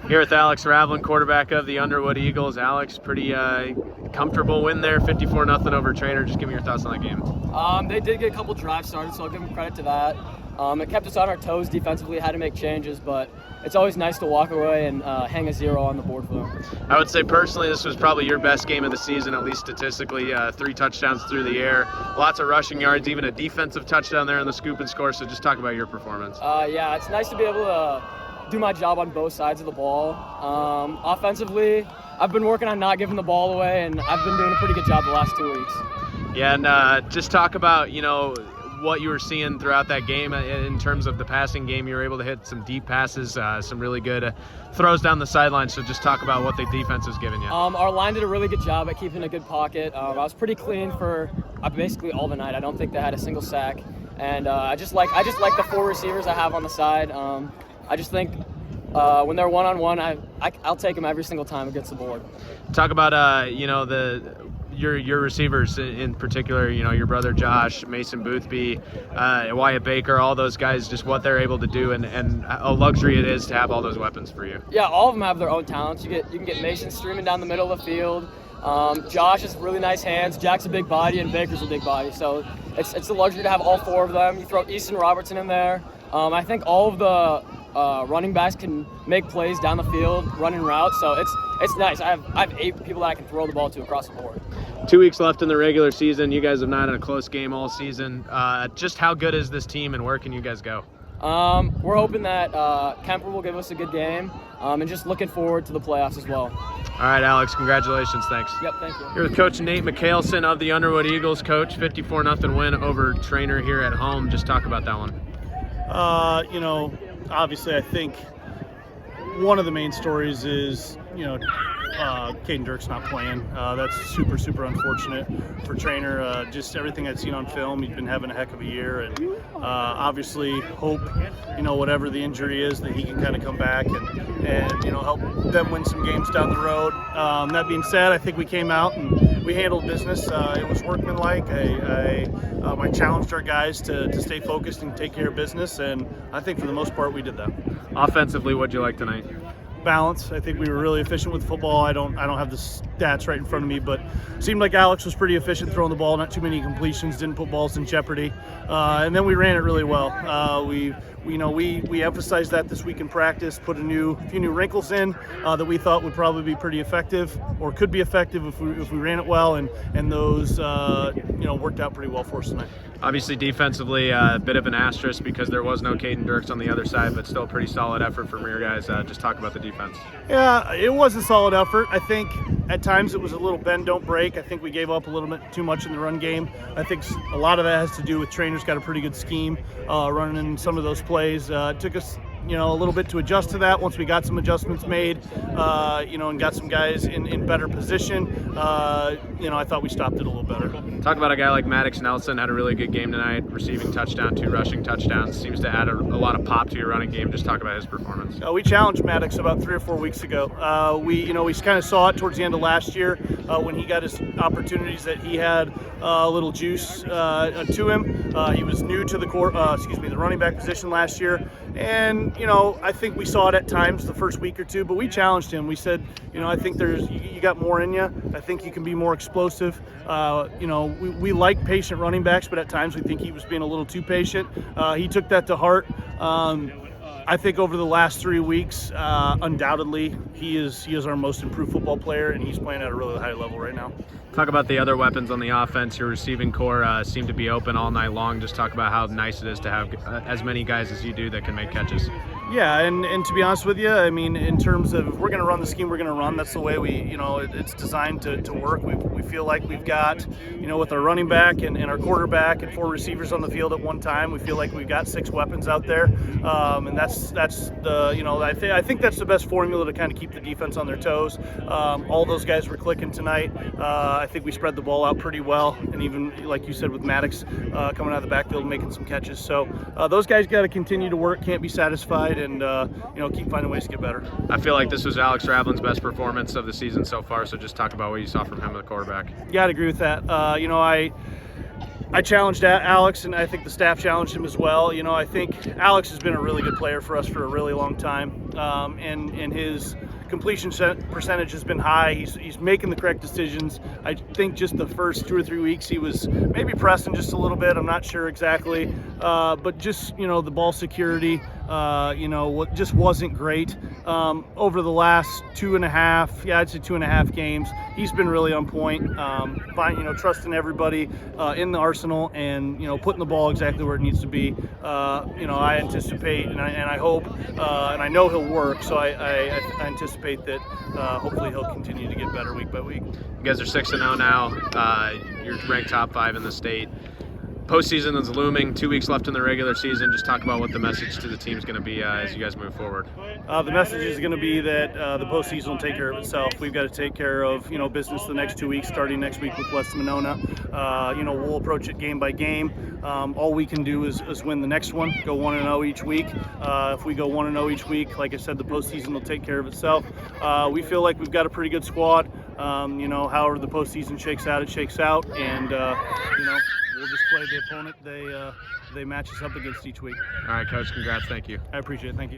Here with Alex Ravlin, quarterback of the Underwood Eagles. Alex, pretty comfortable win there, 54-0 over Treynor. Just give me your thoughts on that game. They did get a couple drives started, so I'll give them credit to that. It kept us on our toes defensively, had to make changes, but it's always nice to walk away and hang a 0 on the board for them. I would say personally this was probably your best game of the season, at least statistically. 3 touchdowns through the air, lots of rushing yards, even a defensive touchdown there on the scoop and score. So just talk about your performance. Yeah, it's nice to be able to do my job on both sides of the ball. Offensively, I've been working on not giving the ball away, and I've been doing a pretty good job the last 2 weeks. Yeah, and just talk about, what you were seeing throughout that game in terms of the passing game. You were able to hit some deep passes, some really good throws down the sideline. So just talk about what the defense was giving you. Our line did a really good job at keeping a good pocket. I was pretty clean for basically all the night. I don't think they had a single sack, and I just like the 4 receivers I have on the side. I just think when they're one-on-one, I'll take them every single time against the board. Talk about your receivers in particular. Your brother Josh, Mason Boothby, Wyatt Baker, all those guys. Just what they're able to do, and a luxury it is to have all those weapons for you. Yeah, all of them have their own talents. You can get Mason streaming down the middle of the field. Josh has really nice hands. Jack's a big body, and Baker's a big body. So it's a luxury to have all 4 of them. You throw Easton Robertson in there. I think all of the running backs can make plays down the field, running routes, so it's nice. I have 8 people that I can throw the ball to across the board. 2 weeks left in the regular season. You guys have not had a close game all season. Just how good is this team, and where can you guys go? We're hoping that Kemper will give us a good game, and just looking forward to the playoffs as well. All right, Alex, congratulations. Thanks. Yep, thank you. Here with Coach Nate McHaleson of the Underwood Eagles. Coach, 54-0 win over Treynor here at home. Just talk about that one. Obviously, I think one of the main stories is, Caden Dirk's not playing. That's super, super unfortunate for Treynor. Just everything I'd seen on film, he's been having a heck of a year, and obviously hope, whatever the injury is, that he can kind of come back and help them win some games down the road. That being said, I think we came out and we handled business. It was workmanlike. I challenged our guys to stay focused and take care of business, and I think for the most part we did that. Offensively, what'd you like tonight? Balance. I think we were really efficient with football. I don't have the stats right in front of me, but it seemed like Alex was pretty efficient throwing the ball, not too many completions, didn't put balls in jeopardy, and then we ran it really well. We emphasized that this week in practice, put a few new wrinkles in that we thought would probably be pretty effective, or could be effective if we ran it well, and those worked out pretty well for us tonight. Obviously, defensively, a bit of an asterisk because there was no Caden Dirks on the other side, but still a pretty solid effort from your guys. Just talk about the defense. Yeah, it was a solid effort. I think at times it was a little bend, don't break. I think we gave up a little bit too much in the run game. I think a lot of that has to do with Treynor's got a pretty good scheme running in some of those plays. It took us a little bit to adjust to that. Once we got some adjustments made, and got some guys in better position, I thought we stopped it a little better. Talk about a guy like Maddox Nelson, had a really good game tonight, receiving touchdown, 2 rushing touchdowns. Seems to add a lot of pop to your running game. Just talk about his performance. We challenged Maddox about 3 or 4 weeks ago. We kind of saw it towards the end of last year when he got his opportunities that he had a little juice to him. He was new to the running back position last year, and I think we saw it at times the first week or two, but we challenged him. We said, I think you got more in you. I think you can be more explosive. We like patient running backs, but at times we think he was being a little too patient. He took that to heart. I think over the last 3 weeks, undoubtedly, he is our most improved football player, and he's playing at a really high level right now. Talk about the other weapons on the offense. Your receiving core seemed to be open all night long. Just talk about how nice it is to have as many guys as you do that can make catches. Yeah, and to be honest with you, I mean, in terms of if we're going to run the scheme, we're going to run. That's the way it's designed to work. We feel like we've got, with our running back and our quarterback and 4 receivers on the field at one time, we feel like we've got 6 weapons out there, and that's the I think that's the best formula to kind of keep the defense on their toes. All those guys were clicking tonight. I think we spread the ball out pretty well, and even like you said with Maddox coming out of the backfield and making some catches. So those guys got to continue to work, can't be satisfied, and keep finding ways to get better. I feel like this was Alex Ravlin's best performance of the season so far. So just talk about what you saw from him at the quarterback. Yeah, I'd agree with that. I challenged Alex, and I think the staff challenged him as well. You know, I think Alex has been a really good player for us for a really long time, and his completion percentage has been high. He's making the correct decisions. I think just the first 2 or 3 weeks he was maybe pressing just a little bit. I'm not sure exactly, but just, you know, the ball security, you know, what just wasn't great. Over the last 2.5, I'd say 2.5 games, he's been really on point. You know, trusting everybody in the arsenal, and, you know, putting the ball exactly where it needs to be. You know, I anticipate and I hope and I know he'll work. So I anticipate that hopefully he'll continue to get better week by week. You guys are 6-0 now. You're ranked top 5 in the state. Postseason is looming. 2 weeks left in the regular season. Just talk about what the message to the team is going to be as you guys move forward. The message is going to be that the postseason will take care of itself. We've got to take care of, you know, business the next 2 weeks, starting next week with West Monona. You know, we'll approach it game by game. All we can do is win the next one, go 1-0 each week. If we go 1-0 each week, like I said, the postseason will take care of itself. We feel like we've got a pretty good squad. You know, however the postseason shakes out, it shakes out, and you know, we'll just play the opponent they match us up against each week. All right, Coach. Congrats. Thank you. I appreciate it. Thank you.